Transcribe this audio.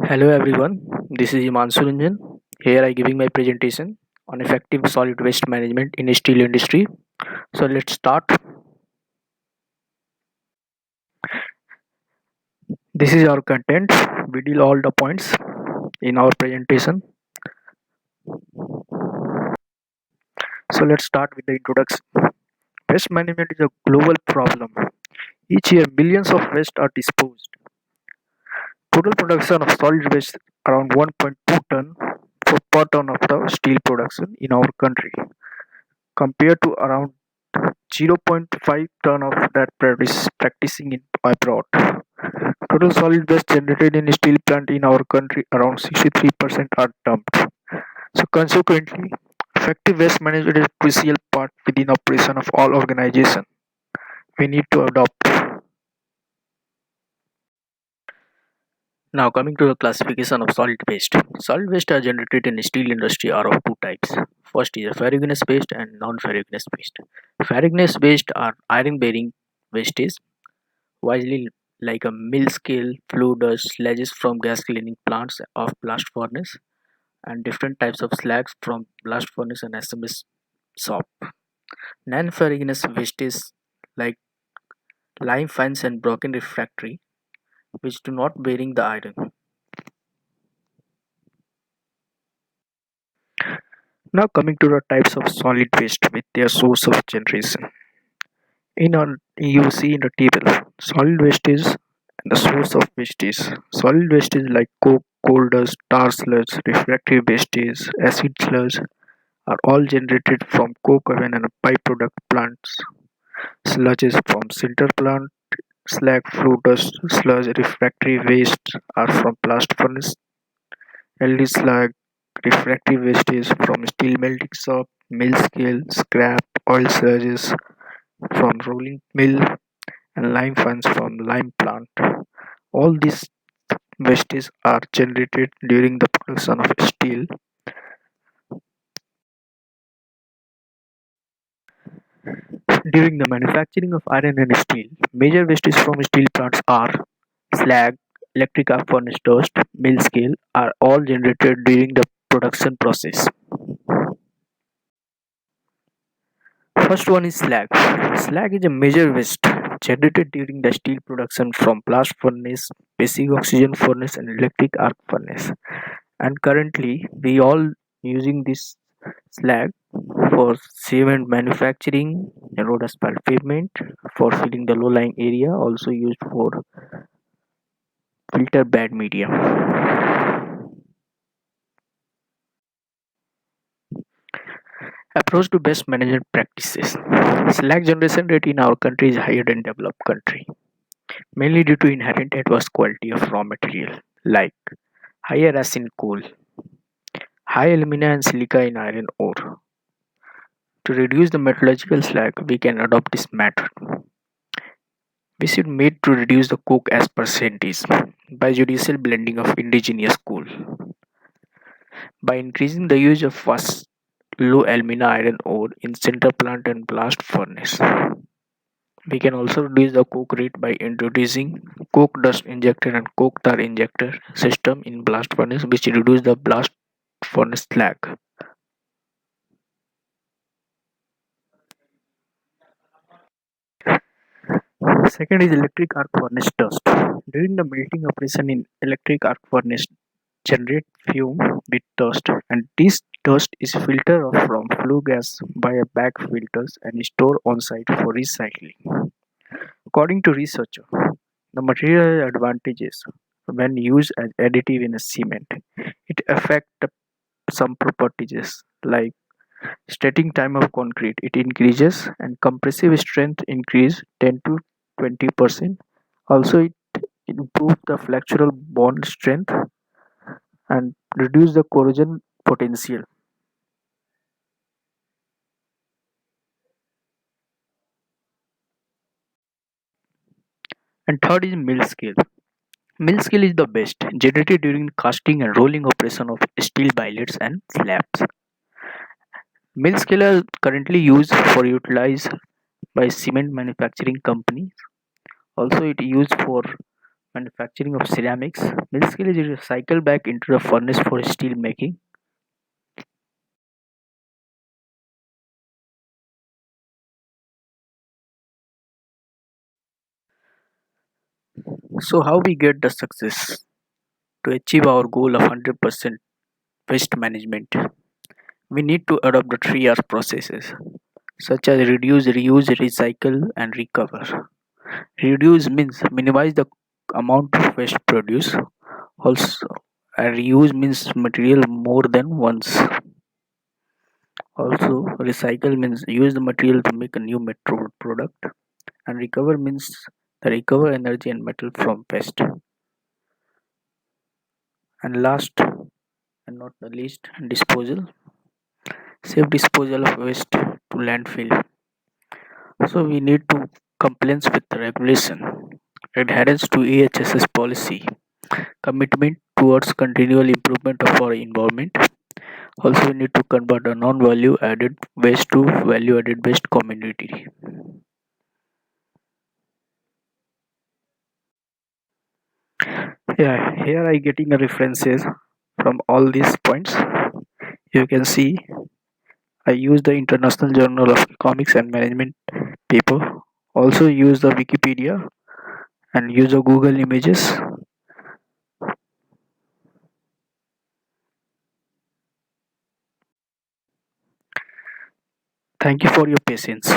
Hello everyone, this is Himanshu Ranjan. Here I giving my presentation on effective solid waste management in steel industry. So let's start. This is our content. We deal all the points in our presentation. So let's start with the introduction. Waste management is a global problem. Each year millions of waste are disposed. Total production of solid waste around 1.2 ton per ton of the steel production in our country compared to around 0.5 ton of that practicing in abroad. Total solid waste generated in steel plant in our country around 63% are dumped. So consequently, effective waste management is a crucial part within operation of all organizations. We need to adopt. Now coming to the classification of solid waste. Solid waste are generated in steel industry are of two types. First is a ferruginous waste and non-ferruginous waste. Ferruginous waste are iron bearing wastage widely like a mill scale, flue dust, slags from gas cleaning plants of blast furnace, and different types of slags from blast furnace and SMS shop. Non-ferruginous wastes like lime fines and broken refractory, which do not bearing the iron. Now coming to the types of solid waste with their source of generation. In our you see in the table, solid waste is the source of wastage. Solid waste is like coke, coal dust, tar sludge, refractory wastage, acid sludge are all generated from coke oven and byproduct plants. Sludges from sinter plant, slag, flue dust, sludge, refractory waste are from blast furnace, LD slag, refractory wastage from steel melting shop, mill scale, scrap, oil sludges from rolling mill, and lime fines from lime plant. All these wastes are generated during the production of steel. During the manufacturing of iron and steel, major wastes from steel plants are slag, electric arc furnace dust, mill scale are all generated during the production process. First one is slag. Slag is a major waste generated during the steel production from blast furnace, basic oxygen furnace and electric arc furnace. And currently we all using this slag for cement manufacturing, road asphalt pavement, for filling the low-lying area, also used for filter bad media. Approach to best management practices. Slag generation rate in our country is higher than developed country, mainly due to inherent adverse quality of raw material like higher acid coal, high alumina and silica in iron ore. To reduce the metallurgical slag, we can adopt this method. We should made to reduce the coke as percentage by judicial blending of indigenous coal, by increasing the use of fast low alumina iron ore in sinter plant and blast furnace. We can also reduce the coke rate by introducing coke dust injector and coke tar injector system in blast furnace, which reduce the blast furnace slag. Second is electric arc furnace dust. During the melting operation in electric arc furnace generate fume with dust, and this dust is filtered off from flue gas by a bag filters and stored on site for recycling. According to researcher, the material has advantages when used as additive in a cement. It affects some properties like static time of concrete. It increases and compressive strength increase 10 to 20%. Also, it improves the flexural bond strength and reduce the corrosion potential. And third is mill scale. Mill scale is the best, generated during casting and rolling operation of steel billets and slabs. Mill scale are currently used for utilized by cement manufacturing companies. Also, it used for Manufacturing of ceramics. Mill scale is recycled back into the furnace for steel making. So how we get the success to achieve our goal of 100% waste management? We need to adopt the 3 R processes such as reduce, reuse, recycle and recover. Reduce means minimize the amount of waste produced. Also, reuse means material more than once. Also, recycle means use the material to make a new metro product. And recover means the recover energy and metal from waste. And last and not the least, disposal. Safe disposal of waste to landfill. So we need to compliance with the regulation, adherence to EHSS policy, commitment towards continual improvement of our environment. Also, we need to convert a non-value added waste to value added waste community. Yeah, here I getting a references from all these points. You can see I use the International Journal of Economics and Management paper. Also use the Wikipedia and use the Google Images. Thank you for your patience.